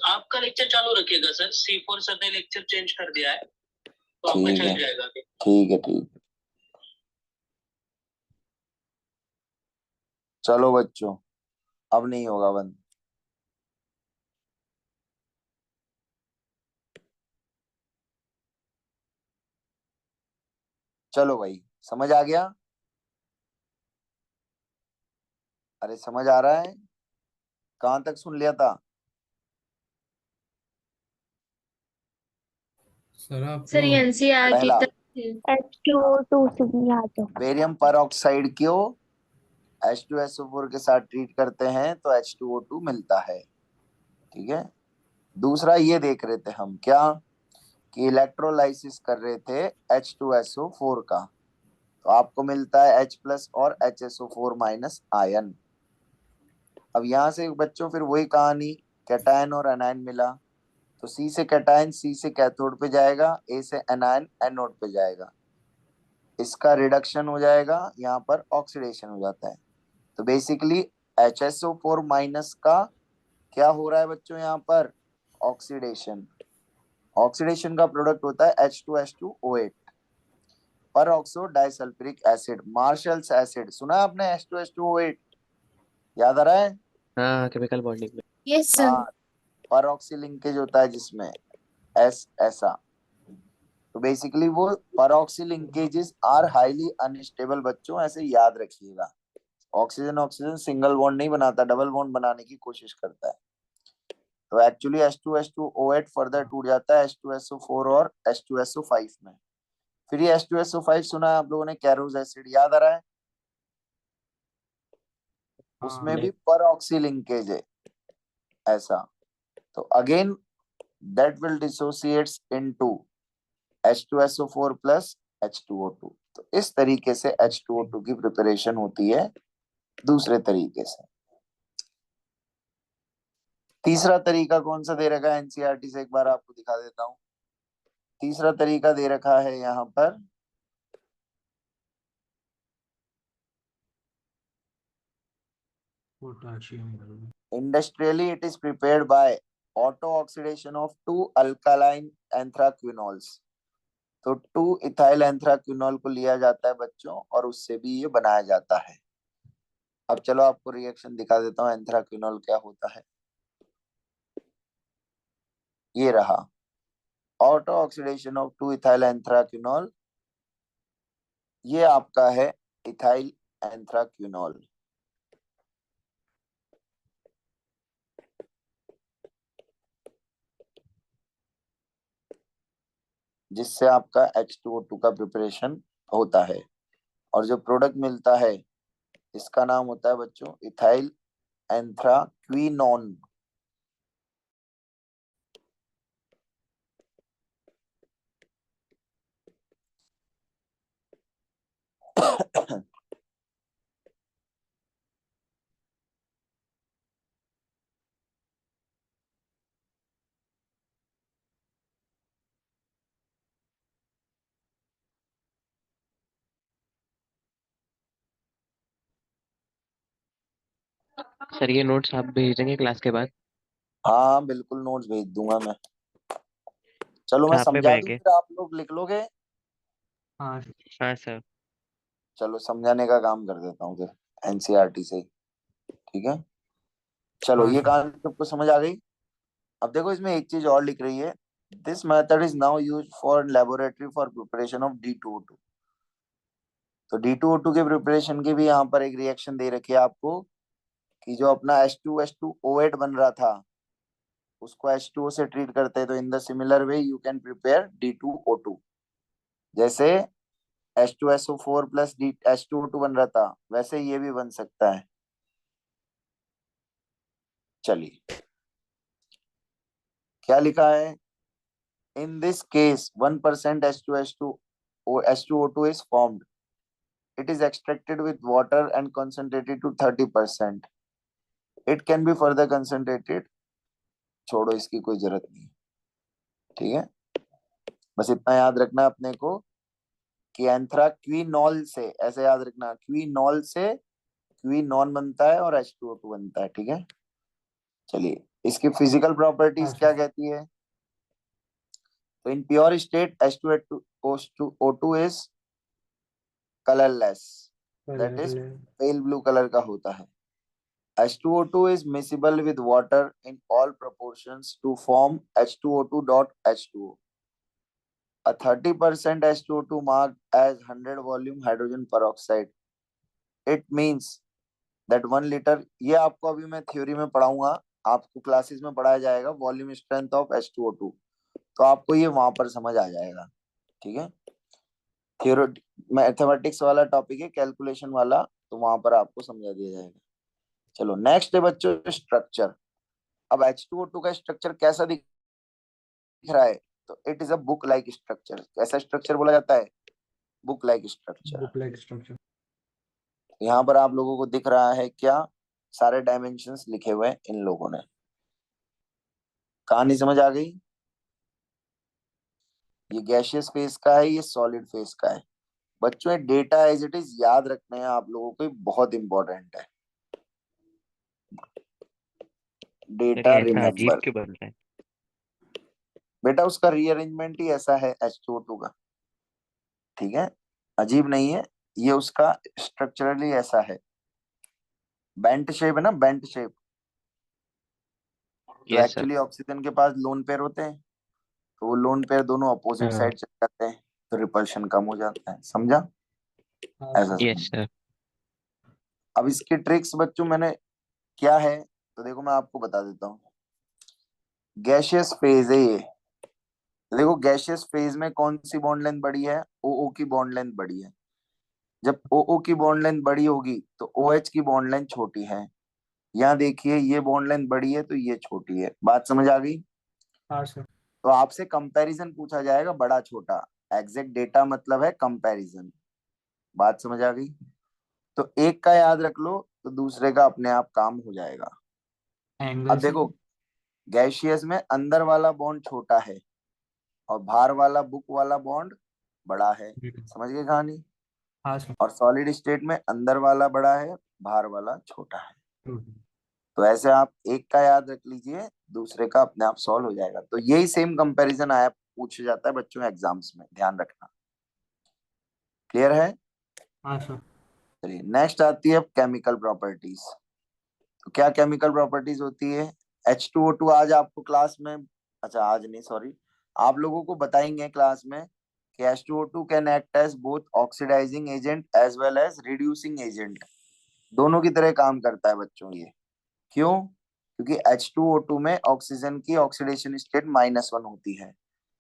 आपका लेक्चर चालू रखिएगा सर, C4 सर ने लेक्चर चेंज कर दिया है तो आपका चल जाएगा। ठीक है ठीक है। चलो बच्चों, अब नहीं होगा बंद। चलो भाई, समझ आ गया? अरे समझ आ रहा है? कहाँ तक सुन लिया था? सर ये एनसीईआरटी पहला तक H2O2 से याद हो। बेरियम परऑक्साइड को H2SO4 के साथ ट्रीट करते हैं तो H2O2 मिलता है। ठीक है। दूसरा ये देख रहे थे हम क्या, कि इलेक्ट्रोलाइसिस कर रहे थे H2SO4 का, तो आपको मिलता है H प्लस और HSO4 माइनस आयन। अब यहाँ से बच्चों फिर वही कहानी, कैटायन और एनायन मिला तो C से कैटायन C से कैथोड पे जाएगा, A से एनायन एनोड पे जाएगा, इसका रिडक्शन हो जाएगा, यहाँ पर ऑक्सीडेशन हो जाता है। तो बेसिकली HSO4 माइनस का क्या हो रहा है बच्चों, यहाँ पर ऑक्सीडेशन। ऑक्सीडेशन का प्रोडक्ट होता है H2H2O8, पर oxo disulphuric acid, marshals acid. सुना आपने H2H2O8? याद आ रहा है? हाँ, केमिकल बॉन्डिंग में। Yes sir. हाँ, पर ऑक्सी लिंकेज होता है जिसमें एस ऐसा। तो बेसिकली वो peroxy linkages are highly unstable बच्चों, ऐसे याद रखिएगा। ऑक्सीजन ऑक्सीजन सिंगल बॉन्ड नहीं बनाता, डबल बॉन्ड बनाने की कोशिश करता है। तो एक्चुअली H2H2O8 फर्दर टूट जाता है H2SO4 और H2SO5 में। फिर ये H2SO5 सुना है आप लोगों ने, कैरोज एसिड, याद आ रहा है? उसमें भी पर ऑक्सी लिंकेज है ऐसा। तो again that will dissociates into H2SO4 plus H2O2। तो इस तरीके से H2O2 की प्रिपरेशन होती है दूसरे तरीके से। तीसरा तरीका कौन सा दे रखा है एनसीईआरटी से, एक बार आपको दिखा देता हूं। तीसरा तरीका दे रखा है यहाँ पर, industrially it is prepared by auto oxidation of 2 alkaline anthraquinols. तो 2 इथाइल एंथ्राक्विनोल को लिया जाता है बच्चों और उससे भी ये बनाया जाता है। अब चलो आपको रिएक्शन दिखा देता हूँ एंथ्राक्विनोल क्या होता है। ये रहा, ऑटो ऑक्सीडेशन ऑफ 2 इथाइल एंथ्राक्विनोल, ये आपका है इथाइल एंथ्राक्विनोल। जिससे आपका H2O2 का प्रिपरेशन होता है और जो प्रोडक्ट मिलता है इसका नाम होता है बच्चों इथाइल एंथ्राक्विनोन। सर ये नोट्स आप भेज देंगे क्लास के बाद? हाँ बिल्कुल, नोट्स भेज दूंगा मैं। चलो मैं कहाँ पे समझा दूं मिलेंगे? फिर आप लोग लिख लोगे? हाँ हाँ सर। चलो समझाने का काम कर देता हूँ फिर एनसीईआरटी से। ठीक है, चलो ये कहानी सबको समझ आ गई। अब देखो इसमें एक चीज और लिख रही है, this method is now used for laboratory for preparation of D2O2। तो D2O2 के प्रिपरेशन की भी यहाँ पर एक रिएक्शन दे रखी है आपको, कि जो अपना H2H2O8 बन रहा था उसको H2O से ट्रीट करते हैं। तो in the similar way you can prepare D2O2। जैसे H2SO4 प्लस H2O2 बन रहा था, वैसे ये भी बन सकता है। चलिए क्या लिखा है, in this case 1% H2O2 is formed. It is extracted with water and concentrated to 30%. It can be further concentrated। छोड़ो, इसकी कोई जरूरत नहीं। ठीक है, बस इतना याद रखना अपने को कि एंथ्राक्विनोल से, ऐसे याद रखना, क्विनोल से क्विनोन बनता है और H2O2 बनता है। ठीक है, चलिए इसकी फिजिकल प्रॉपर्टीज क्या कहती है? तो in pure state H2O2 is colourless, that is pale blue colour का होता है। H2O2 is miscible with water in all proportions to form H2O2.H2O. A 30% H2O2 marked as 100 volume hydrogen peroxide. It means that 1 liter, ये आपको अभी मैं theory में पढ़ाऊंगा, आपको क्लासेस में पढ़ाया जाएगा वॉल्यूम स्ट्रेंथ ऑफ H2O2, तो आपको ये वहां पर समझ आ जाएगा। ठीक है, थ्योरी मैथमेटिक्स वाला टॉपिक है, कैलकुलेशन वाला, तो वहां पर आपको समझा दिया जाएगा। चलो नेक्स्ट है बच्चों स्ट्रक्चर। अब H2O2 का स्ट्रक्चर कैसा दिख रहा है? तो it is a book like structure. कैसा स्ट्रक्चर बोला जाता है? Book like structure. यहाँ पर आप लोगों को दिख रहा है क्या? सारे डायमेंशंस लिखे हुए हैं इन लोगों ने। कहानी समझ आ गई? ये गैसियस फेज का है, ये सॉलिड फेज का है। बच्चों ये डेटा एज इट इज याद रखना है आप लोगों को, बहुत इंपॉर्टेंट है। डेटा रिमेंबर क्यों बन रहा है? बेटा उसका रीअरेंजमेंट ही ऐसा है H2O2 का। ठीक है, अजीब नहीं है, ये उसका स्ट्रक्चरली ऐसा है, बेंट शेप है ना, बेंट शेप। तो एक्चुअली ऑक्सीजन के पास लोन पेयर होते हैं, तो वो लोन पेयर दोनों अपोजिट साइड चले जाते हैं, तो रिपल्शन कम हो जाता है। समझा? ऐसा समझ। अब इसकी ट्रिक्स बच्चों मैंने क्या है, तो देखो मैं आपको बता देता हूँ। गैसियस फेज है ये, देखो गैसियस फेज में कौन सी बॉन्ड लेंथ बड़ी है? OO की बॉन्ड लेंथ बड़ी है। जब OO की बॉन्ड लेंथ बड़ी होगी तो OH की बॉन्ड लेंथ छोटी है। यहाँ देखिए ये बॉन्ड लेंथ बड़ी है तो ये छोटी है। बात समझ आ गई? हाँ सर। तो आपसे कंपैरिजन पूछा जाएगा, बड़ा छोटा, एग्जैक्ट डेटा मतलब है कंपैरिजन। बात समझ आ गई? तो एक का याद रख लो तो दूसरे का अपने आप काम हो जाएगा। अब देखो गैसियस में अंदर वाला बॉन्ड छोटा है और बाहर वाला बुक वाला बॉन्ड बड़ा है। समझ गए कहानी? हाँ सर। और सॉलिड स्टेट में अंदर वाला बड़ा है, बाहर वाला छोटा है। तो ऐसे आप एक का याद रख लीजिए, दूसरे का अपने आप सॉल्व हो जाएगा। तो यही सेम कंपैरिजन आया पूछा जाता है बच्चों एग्जाम्स में, ध्यान रखना। क्लियर है? हाँ सर। चलिए नेक्स्ट आती है केमिकल प्रॉपर्टीज। तो क्या केमिकल प्रॉपर्टीज होती है? H2O2 आज आपको क्लास में, अच्छा आज नहीं सॉरी, आप लोगों को बताएंगे क्लास में कि H2O2 can act as both oxidising agent as well as reducing agent. दोनों की तरह काम करता है बच्चों ये। क्यों? क्योंकि H2O2 में ऑक्सीजन की ऑक्सीडेशन स्टेट -1 होती है।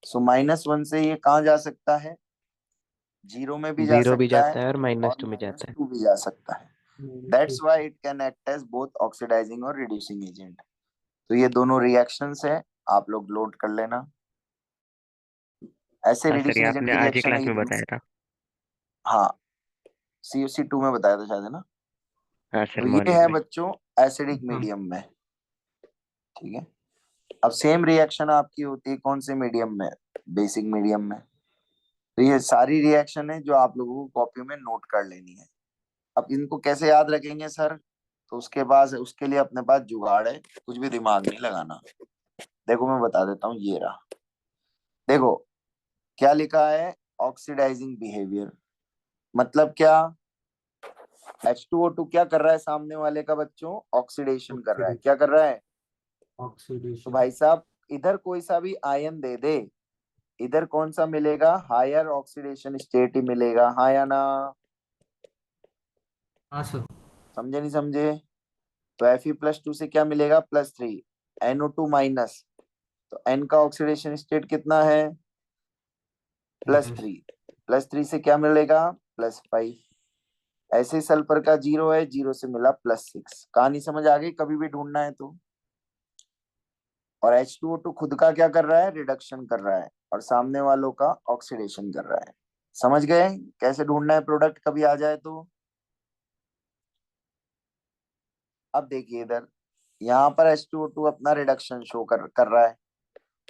सो -1 से ये कहाँ जा सकता है? 0 में भी जा जीरो भी सकता जाता है है और -2 में जाता है। -2 भी जा सकता है। That's why it can act as both oxidising और रिड्यूसिंग एजेंट। तो ये दोनों रिएक्शंस है, आप लोग लोड कर लेना। ऐसे सर ये रिड्यूसिंग एजेंट आपने की आज ही रिएक्शन क्लास है में बताया था। हाँ, COC2 में बताया था शायद, है ना? हाँ सर, तो ये मॉर्निंग है में। बच्चों एसिडिक मीडियम में। ठीक है, अब सेम रिएक्शन आपकी होती है कौन से मीडियम में? बेसिक मीडियम में। तो ये सारी रिएक्शन है जो आप लोगों को कॉपी में नोट कर लेनी है। अब इनको कैसे याद रखेंगे सर? तो उसके पास, उसके लिए अपने पास जुगाड़ है, कुछ भी दिमाग नहीं लगाना। देखो मैं बता देता हूँ, ये रहा। देखो क्या लिखा है? ऑक्सीडाइजिंग बिहेवियर मतलब क्या? H2O2 क्या कर रहा है सामने वाले का बच्चों? ऑक्सीडेशन कर रहा है। क्या कर रहा है? तो ऑक्सीडेशन। भाई साहब इधर कोई सा भी आयन दे दे, इधर कौन सा मिलेगा? हायर ऑक्सीडेशन स्टेट ही मिलेगा, हाँ या ना? हाँ सर। समझे नहीं समझे? तो Fe+2 से क्या मिलेगा? +3। NO2-, तो N का ऑक्सीडेशन स्टेट कितना है? +3। +3 से क्या मिलेगा? +5। ऐसे सल्फर का 0 है, 0 से मिला +6। कहानी समझ आ गई? कभी भी ढूंढना है तो। और H2O2 खुद का क्या कर रहा है? रिडक्शन कर रहा है, और सामने वालों का ऑक्सीडेशन कर रहा है। समझ गए कैसे ढूंढना है प्रोडक्ट कभी आ जाए तो? अब देखिए इधर, यहाँ पर H2O2 अपना रिडक्शन शो कर रहा है,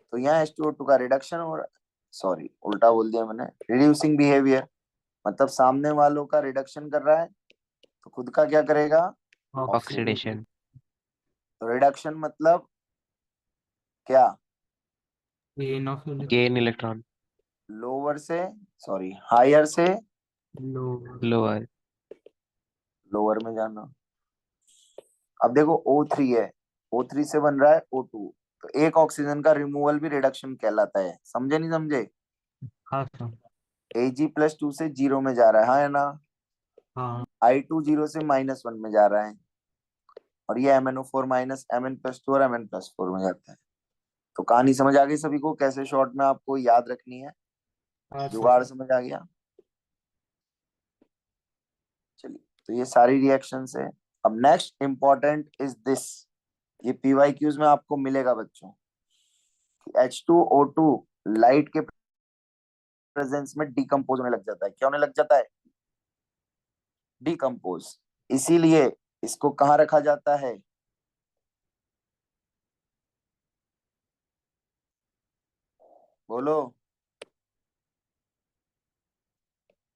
तो यहाँ H2O2 का रिडक्शन, और सॉरी उल्टा बोल दिया मैंने, रिड्यूसिंग बिहेवियर मतलब सामने वालों का रिडक्शन कर रहा है तो खुद का क्या करेगा? ऑक्सीडेशन। तो रिडक्शन मतलब क्या? Gain of gain electron lower से, सॉरी हायर से लोअर लोअर लोअर में जाना। अब देखो O3 है, O3 से बन रहा है O2, तो एक ऑक्सीजन का रिमूवल भी रिडक्शन कहलाता है। समझे नहीं समझे? हाँ सर Ag+2 से 0 में जा रहा है, हाँ या ना? हाँ I2 0 से -1 में जा रहा है, और ये MnO4 माइनस Mn+2 और Mn+4 में जाता है। तो कहानी समझ आ गई सभी को, कैसे शॉर्ट में आपको याद रखनी है? हाँ जुगाड़ सर समझ आ गया? चलिए, तो ये सारी रिएक्शंस है। अब नेक्स्ट इंपॉर्टेंट इज दिस, ये PYQs में आपको मिलेगा बच्चों, कि H2O2 लाइट के प्रेजेंस में डिकम्पोज होने लग जाता है। क्या होने लग जाता है? डिकम्पोज। इसीलिए इसको कहाँ रखा जाता है? बोलो।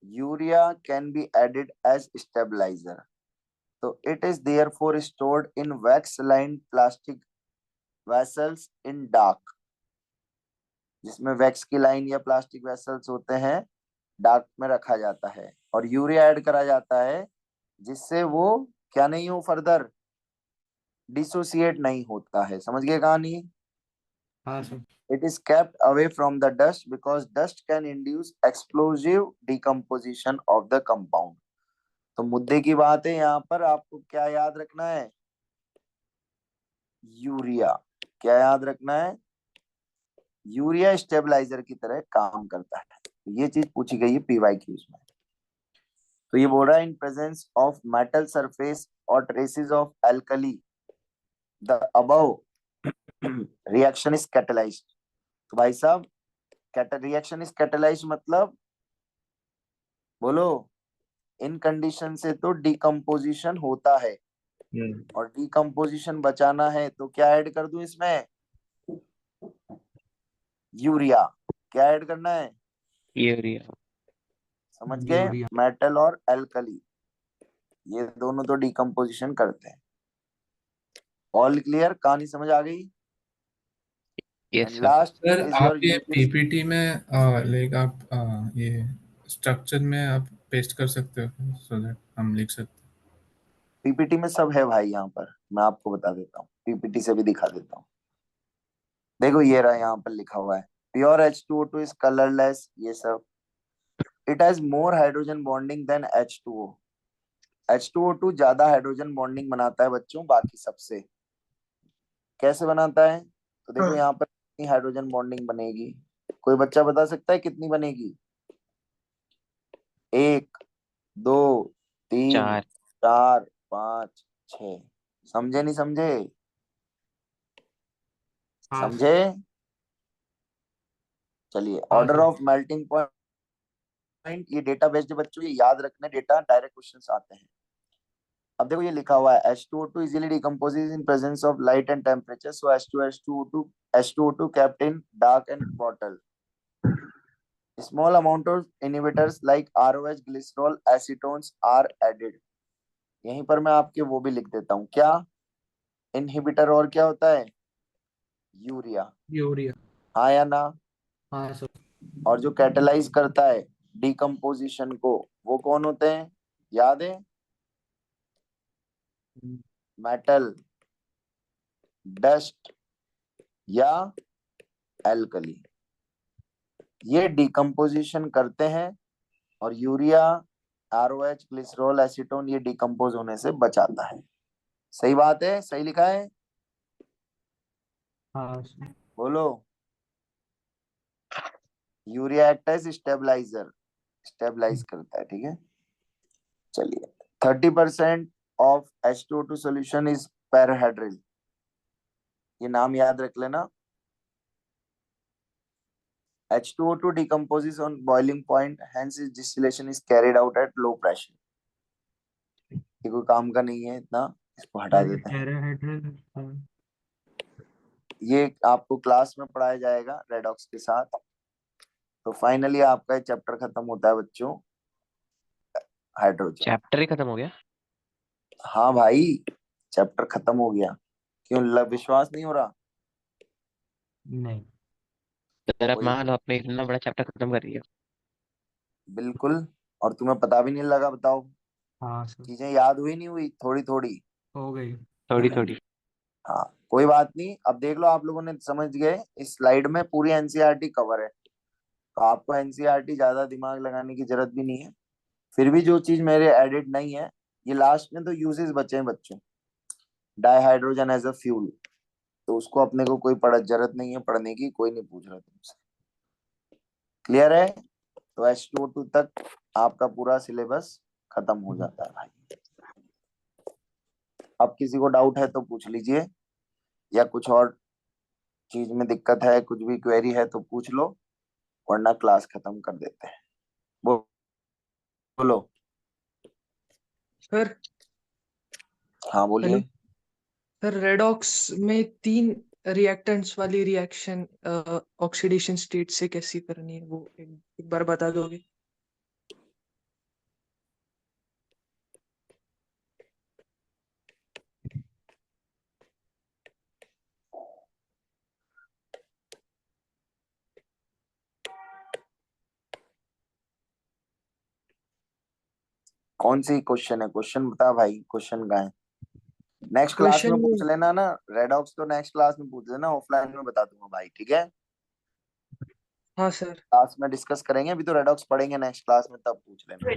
Urea can be added as stabiliser, तो it is therefore stored in wax lined plastic vessels in dark, जिसमें वैक्स की लाइन या प्लास्टिक वेसल्स होते हैं, डार्क में रखा जाता है, और यूरिया ऐड करा जाता है, जिससे वो क्या नहीं हो, फर्दर डिसोसिएट नहीं होता है। समझ गए कहानी? हाँ sir It is kept away from the dust because dust can induce explosive decomposition of the compound. तो मुद्दे की बात है, यहाँ पर आपको क्या याद रखना है? यूरिया। क्या याद रखना है? यूरिया स्टेबलाइजर की तरह काम करता है। तो ये चीज पूछी गई है PYQs में। तो ये बोल रहा है, in presence of metal surface और traces of alkali the above reaction is catalysed. तो भाई साहब, रिएक्शन इज कैटलाइज्ड मतलब, बोलो, इन कंडीशन से तो डिकम्पोजिशन होता है, और डिकम्पोजिशन बचाना है तो क्या ऐड कर दूं इसमें? यूरिया। क्या ऐड करना है? यूरिया समझ गए? यूरिया मेटल और एल्कली, ये दोनों तो डिकम्पोजिशन करते हैं। All clear? कहानी समझ आ गई? Yes and sir last sir is आप योर ये यूजेस। पीपीटी में लाइक आप ये स्ट्रक्चर में आप पेस्ट कर सकते हो सो दैट हम लिख सकते PPT में सब है भाई, यहाँ पर मैं आपको बता देता हूँ, PPT से भी दिखा देता हूँ। देखो ये रहा, यहाँ पर लिखा हुआ है, प्योर H2O2 इज कलरलेस, ये सब। It has more hydrogen bonding than H2O। H2O2 ज्यादा हाइड्रोजन बॉन्डिंग बनाता है बच्चों बाकी सबसे। कैसे बनाता है? तो देखो यहाँ पर कितनी हाइड्रोजन बॉन्डिंग बनेगी, कोई बच्चा बता सकता है कितनी बनेगी? 1, 2, 3, चार 4, 5, 6। समझे नहीं समझे? हाँ समझे? चलिए, हाँ order sir of melting point, ये डेटा बेस्ड बच्चों, ये याद रखना, डेटा डायरेक्ट क्वेश्चंस आते हैं। अब देखो ये लिखा हुआ है, H2O2 easily decomposes in presence of light and temperature, so H2O2 kept in dark and bottle. Small amount of inhibitors like ROH, glycerol, acetones are added. यहीं पर मैं आपके वो भी लिख देता हूँ, क्या इनहिबिटर और क्या होता है? यूरिया। यूरिया हाँ या ना? हाँ सर और जो कैटलाइज करता है डिकम्पोजिशन को, वो कौन होते हैं? याद है? मेटल, डस्ट या एल्कली, ये डिकम्पोजिशन करते हैं, और यूरिया, ROH, ग्लिसरॉल, एसीटोन, ये डिकम्पोज होने से बचाता है। सही बात है? सही लिखा है? हाँ सर बोलो। Urea act as stabilizer, stabilize करता है, ठीक है। चलिए, 30% ऑफ H2O2 सोल्यूशन इज पैराहेड्रिल, ये नाम याद रख लेना। H2O2 decomposes on boiling point, hence its distillation is carried out at low pressure. ये कोई काम का नहीं है इतना, इसको हटा देते हैं। टेराहेड्रल ये आपको क्लास में पढ़ाया जाएगा रेडॉक्स के साथ। तो फाइनली आपका ये चैप्टर खत्म होता है बच्चों, हाइड्रोजन। चैप्टर ही खत्म हो गया हाँ भाई, चैप्टर खत्म हो गया। क्यों, विश्वास नहीं हो रहा? नहीं। सर आप कोई मान लो आपने इतना बड़ा चैप्टर खत्म कर दिया। बिल्कुल। और तुम्हें पता भी नहीं लगा, बताओ। हाँ सर। चीजें याद हुई नहीं हुई, थोड़ी थोड़ी। हो गई। थोड़ी थोड़ी। हाँ कोई बात नहीं, अब देख लो, आप लोगों ने समझ गए, इस स्लाइड में पूरी एनसीईआरटी कवर है, तो आपको एनसीईआरटी ज्यादा दिमाग लगाने की जरूरत भी नहीं है। फिर भी जो चीज मेरे एडिट नहीं है, ये लास्ट में तो यूजेस बचे हैं बच्चों। डाईहाइड्रोजन एज अ फ्यूल, तो उसको अपने को कोई जरूरत नहीं है पढ़ने की, कोई नहीं पूछ रहा तुमसे। क्लियर है? तो H2O2 तक आपका पूरा सिलेबस खत्म हो जाता है भाई। अब किसी को डाउट है तो पूछ लीजिए, या कुछ और चीज में दिक्कत है, कुछ भी क्वेरी है तो पूछ लो, वरना क्लास खत्म कर देते हैं। बोलो। सर हाँ हेलो बोलिए। सर, रेडॉक्स में 3 रिएक्टेंट्स वाली रिएक्शन ऑक्सीडेशन स्टेट से कैसी करनी है, वो एक बार बता दोगे? कौन सी क्वेश्चन है? क्वेश्चन बता भाई, क्वेश्चन का है। नेक्स्ट क्लास में क्वेश्चन पूछ लेना ना, रेडॉक्स तो नेक्स्ट क्लास में पूछ लेना, ऑफलाइन में बता दूंगा भाई, ठीक है? हाँ सर। क्लास में डिस्कस करेंगे, अभी तो रेडॉक्स पढ़ेंगे नेक्स्ट क्लास में, तब पूछ लेना।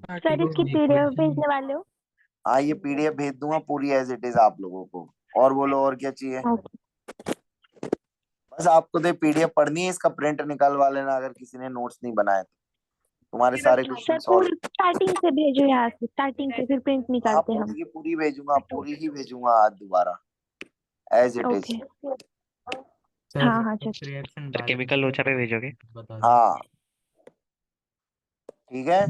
हाँ सर ठीक है। इसकी पीडीएफ भेजने वाले हो? हाँ ये पीडीएफ भेज दूंगा पूरी एज इट इज आप लोगों को। और बोलो, और क्या चाहिए? ओके। बस आपको तो पीडीएफ पढ़नी है, इसका प्रिंट निकलवा लेना अगर किसी ने नोट्स नहीं बनाए तो। तुम्हारे सारे क्वेश्चन सर सॉल्व। पूरी स्टार्टिंग से भेजो, यहाँ से स्टार्टिंग से, फिर प्रिंट हाँ निकालते हैं हम। पूरी की पूरी भेजूंगा, पूरी ही भेजूंगा आज दोबारा, as it is. Okay. Sir हाँ हाँ रेडॉक्स चलो। रिएक्शन सर केमिकल लोचा पे भेजोगे? बता दो। हाँ ठीक है,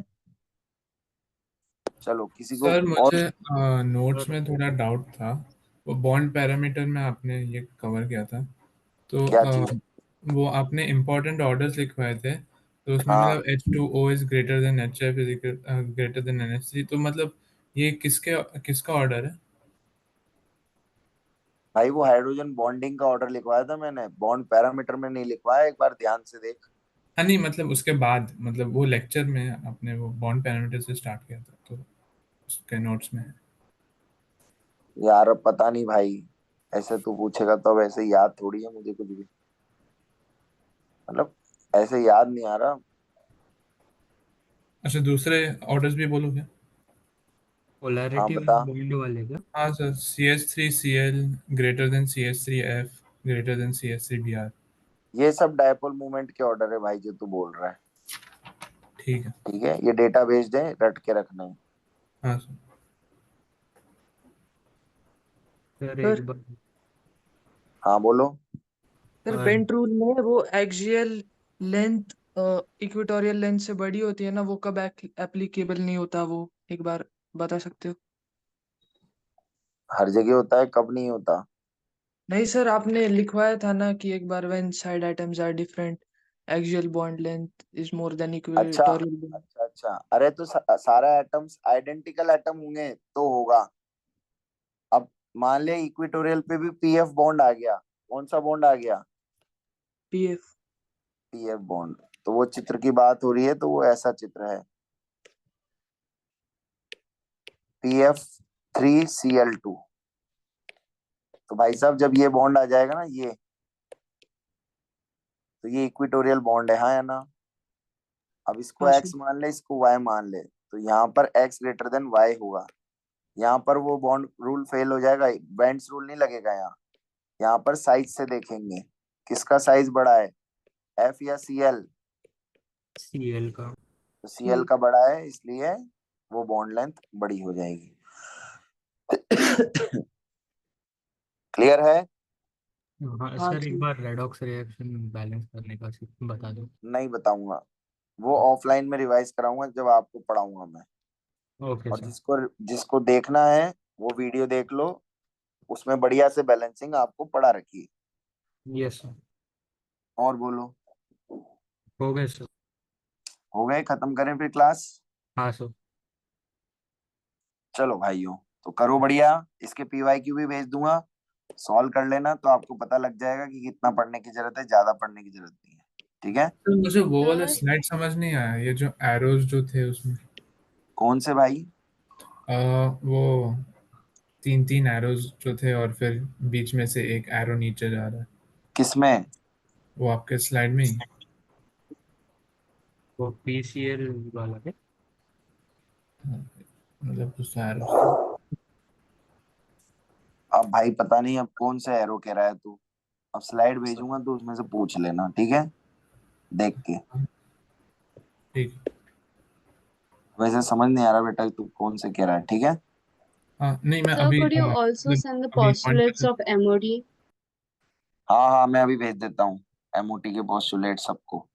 चलो किसी को सर और। मुझे नोट्स में थोड़ा डाउट था, वो बॉन्ड पैरामीटर में आपने ये कवर किया था, तो क्या चीज? वो आपने इम्पोर्टेंट ऑर्डर्स लिखवाए थे, तो उसमें हाँ मतलब H2O is greater than HF is greater than NH3, तो मतलब ये किसका ऑर्डर है? भाई वो हाइड्रोजन बॉन्डिंग का ऑर्डर लिखवाया था मैंने, बॉन्ड पैरामीटर में नहीं लिखवाया, एक बार ध्यान से देख। हाँ नहीं, मतलब उसके बाद, मतलब वो लेक्चर में आपने वो बॉन्ड पैरामीटर से स्टार्ट किया था, तो उसके नोट्स में है। यार अब पता नहीं भाई, ऐसे तू पूछेगा तो अब ऐसे याद थोड़ी है मुझे कुछ भी, मतलब ऐसे याद नहीं आ रहा। अच्छा, दूसरे ऑर्डर्स भी बोलोगे? हाँ पोलैरिटी बता। बॉन्ड वाले क्या? हाँ sir, CH3Cl greater than CH3F greater than CH3Br। ये सब डायपोल मूवमेंट के ऑर्डर है भाई जो तू बोल रहा है। ठीक है। ठीक है, ये डेटा बेस्ड है, रट के रखना है। हाँ सर। सर सर एक बार हाँ बोलो। सर बेंट रूल में वो एक्सियल लेंथ इक्वेटोरियल लेंथ से बड़ी होती है ना, वो कब एप्लीकेबल नहीं होता, वो एक बार बता सकते हो? हर जगह होता है, कब नहीं होता? नहीं सर, आपने लिखवाया था ना कि एक बार when side items are different axial bond length is more than अच्छा इक्वेटोरियल बॉन्ड। अच्छा अच्छा, अरे तो सारा एटम्स आइडेंटिकल एटम होंगे तो होगा। अब मान ले इक्वेटोरियल पे भी पीएफ बॉन्ड आ गया, कौन सा बॉन्ड आ गया? पीएफ। PF bond. तो वो चित्र की बात हो रही है, तो वो ऐसा चित्र है, PF3Cl2। तो भाई साहब जब ये बॉन्ड आ जाएगा ना, ये, तो ये इक्वेटोरियल बॉन्ड है, हाँ या ना? अब इसको हाँ सर। एक्स मान ले, इसको वाई मान ले, तो यहाँ पर एक्स ग्रेटर देन वाई होगा। यहाँ पर वो बॉन्ड रूल फेल हो जाएगा, बेंड्स रूल नहीं लगेगा यहाँ। यहाँ पर साइज से देखेंगे, किसका साइज बड़ा है, एफ या सीएल? सीएल का। तो सीएल का बड़ा है, इसलिए वो बॉन्ड लेंथ बड़ी हो जाएगी। क्लियर है? हाँ हाँ सर एक ठीक। बार रेडॉक्स रिएक्शन बैलेंस करने का बता दो। नहीं बताऊंगा, वो ऑफलाइन में रिवाइज कराऊंगा जब आपको पढ़ाऊंगा मैं। ओके और सर। जिसको जिसको देखना है वो वीडियो देख लो, उसमें बढ़िया से बैलेंसिंग आपको पढ़ा रखी है। Yes sir. और बोलो। हो गए सर। हो गए, खत्म करें फिर क्लास? हाँ सर। चलो भाइयों, तो करो बढ़िया, इसके PYQ भी भेज दूंगा, सॉल्व कर लेना तो आपको पता लग जाएगा कि कितना पढ़ने की जरूरत है, ज्यादा पढ़ने की जरूरत नहीं है। ठीक है, तो मुझे वो वाला स्लाइड समझ नहीं आया, ये जो एरोज जो थे उसमें। कौन से भाई? वो 3 3 एरोज जो थे और फिर बीच में से एक एरो नीचे जा रहा है, किसमें? वो आपके स्लाइड में ही। वो PCL वाला है। मतलब कुछ एरोज थे। अब भाई पता नहीं अब कौन सा एरो कह रहा है तू। अब स्लाइड भेजूंगा तो उसमें से पूछ लेना, ठीक है, देख के। ठीक है। वैसे समझ नहीं आ रहा बेटा तू कौन से कह रहा है, ठीक है। हाँ नहीं, मैं Sir, अभी could you also मतलब send the अभी postulates पॉइंट। of MOD? हाँ हाँ, मैं अभी भेज देता हूँ एमओटी के पोस्टुलेट सबको,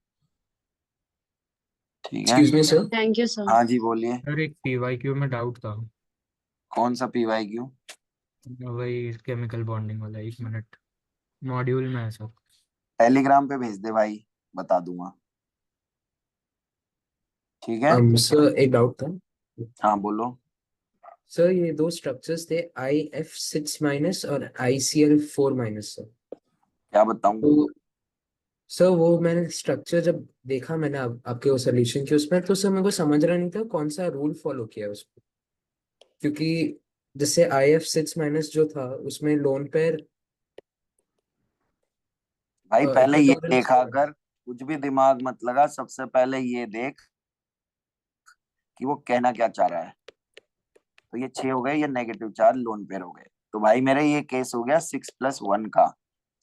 ठीक है। Excuse me sir. Thank you, sir. हाँ जी बोलिए। सर एक PYQ में डाउट था, कौन सा पीवाईक्यू? वही केमिकल बॉन्डिंग वाला। 1 मिनट, मॉड्यूल में है सर। टेलीग्राम पे भेज दे भाई, बता दूंगा, ठीक है। सर एक डाउट था हाँ बोलो। सर, ये दो स्ट्रक्चर्स थे IF6- और ICl4-, सर। क्या बताऊं? तो सर वो मैंने स्ट्रक्चर जब देखा मैंने आपके वो सोल्यूशन के उसमें, तो सर मेरे को समझ रहा नहीं था कौन सा रूल फॉलो किया है उसको, क्योंकि जैसे IF6- जो था उसमें लोन पेयर भाई पहले ये इक्वेटोरियल। देखा कर, कुछ भी दिमाग मत लगा, सबसे पहले ये देख कि वो कहना क्या चाह रहा है। तो ये 6 हो गए, ये -4 लोन पेयर हो गए। तो भाई मेरे ये केस हो गया 6+1 का।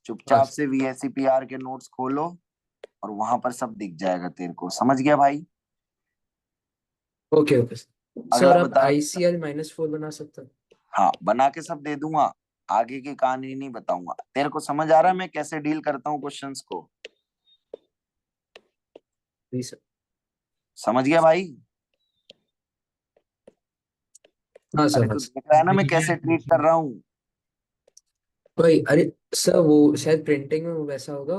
चुपचाप से VSCPR के नोट्स खोलो और वहां पर सब दिख जाएगा तेरे को, समझ गया भाई? ओके ओके अगला सर, अब बता। ICl-4 बना सकता हूँ? हाँ बना के सब दे दूंगा, आगे की कहानी नहीं बताऊंगा। तेरे को समझ आ रहा है मैं कैसे डील करता हूँ क्वेश्चंस को? जी सर। समझ गया भाई? हाँ अरे सर, हाँ तू सर। देख रहा है ना मैं कैसे ट्रीट कर रहा हूँ? भाई अरे सर, वो शायद प्रिंटिंग में वो वैसा होगा,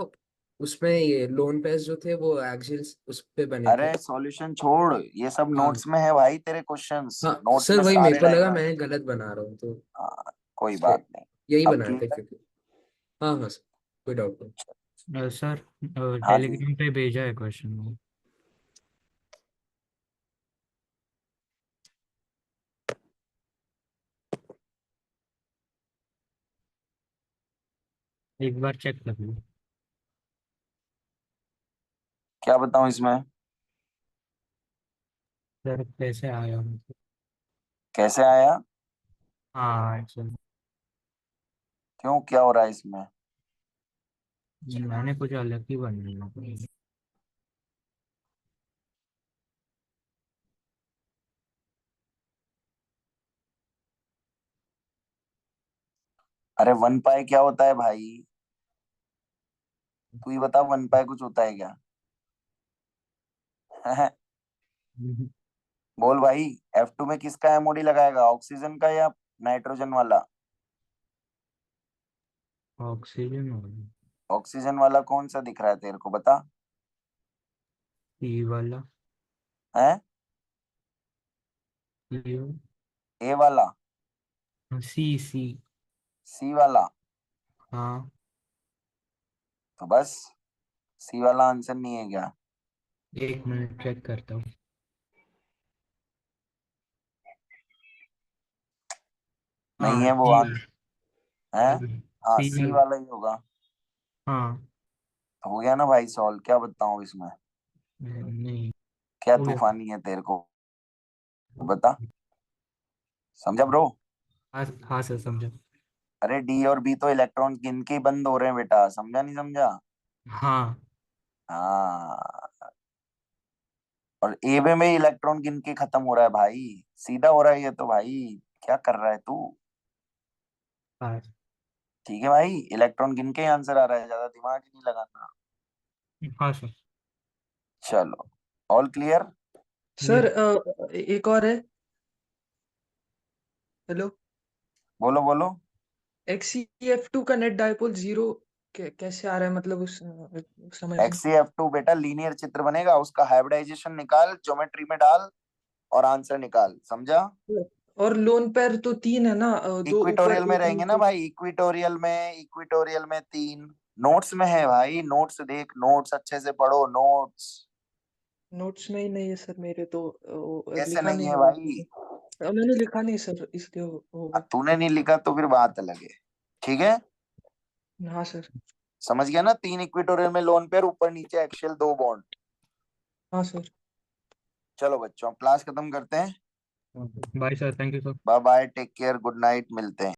उसमें ये लोन पेयर्स जो थे वो एक्सियल उस पे बने थे। अरे सॉल्यूशन छोड़, ये सब हाँ नोट्स में है भाई, तेरे क्वेश्चंस हाँ नोट्स सर, में वही मेरे सारे को लगा रहेगा। मैं गलत बना रहा हूँ, तो हाँ, कोई इसलिए बात नहीं। यही अब बनाया था क्लियर? क्योंकि। हाँ हाँ सर, कोई डाउट नहीं। सर हाँ जी। टेलीग्राम पे भेजा है क्वेश्चन वो। एक बार चेक कर लो। क्या बताऊं इसमें? सर कैसे आया मतलब? कैसे आया? हाँ सर, क्यों, क्या हो रहा है इसमें? मैंने कुछ अलग ही बनाया। अरे 1π क्या होता है भाई? तू ही बता, 1π कुछ होता है क्या? बोल भाई। F2 में किसका एमओडी लगाएगा, ऑक्सीजन का या नाइट्रोजन वाला? ऑक्सीजन ऑक्सीजन वाला कौन सा दिख रहा है तेरे को, बता। सी वाला। है सी ए वाला? सी सी। सी वाला? हाँ, तो बस, सी वाला आंसर नहीं है क्या? 1 मिनट चेक करता हूँ। नहीं हाँ है वो सी आंसर है। हाँ सी सी वाला। वाला ही होगा। हाँ तो हो गया ना भाई सॉल्व, क्या बताऊं इसमें? नहीं, क्या हो गया। तूफानी है तेरे को, बता। समझा ब्रो? हाँ हाँ सर, समझा। अरे डी और बी तो इलेक्ट्रॉन गिन के ही बंद हो रहे हैं बेटा, समझा नहीं समझा? हाँ हाँ, और ए में इलेक्ट्रॉन गिन के खत्म हो रहा है भाई, सीधा हो रहा है ये तो भाई। क्या कर रहा है तू? हाँ ठीक है भाई, इलेक्ट्रॉन गिन के ही आंसर आ रहा है, ज्यादा दिमाग ही नहीं लगाना। हाँ सर। चलो, ऑल क्लियर? सर एक और है। हेलो। बोलो बोलो। XeF2 का नेट डायपोल 0 कैसे आ रहा है, मतलब उस समझ नहीं। XeF2 बेटा लीनियर चित्र बनेगा, उसका हाइब्रिडाइजेशन निकाल, ज्योमेट्री में डाल और आंसर निकाल, समझा? और लोन पेयर तो 3 है ना, दो ऊपर इक्विटोरियल में एक रहेंगे ना नीचे। भाई, इक्विटोरियल में 3 नोट्स में है भाई, नोट्स देख, नोट्स अच्छे से पढ़ो, नोट्स। नोट्स में ही नहीं है सर मेरे तो, कैसे लिखा नहीं नहीं है होगा भाई? मैंने। मैंने लिखा नहीं सर, इसलिए होगा। तूने नहीं लिखा तो फिर बात अलग है, ठीक है? हाँ सर। समझ गया ना? 3 इक्विटोरियल में लोन पेयर, ऊपर नीचे एक्सियल 2 बॉन्ड। हाँ सर। चलो बच्चों, क्लास खत्म करते हैं। Bye sir, thank you sir. Bye bye, take care, good night, मिलते हैं।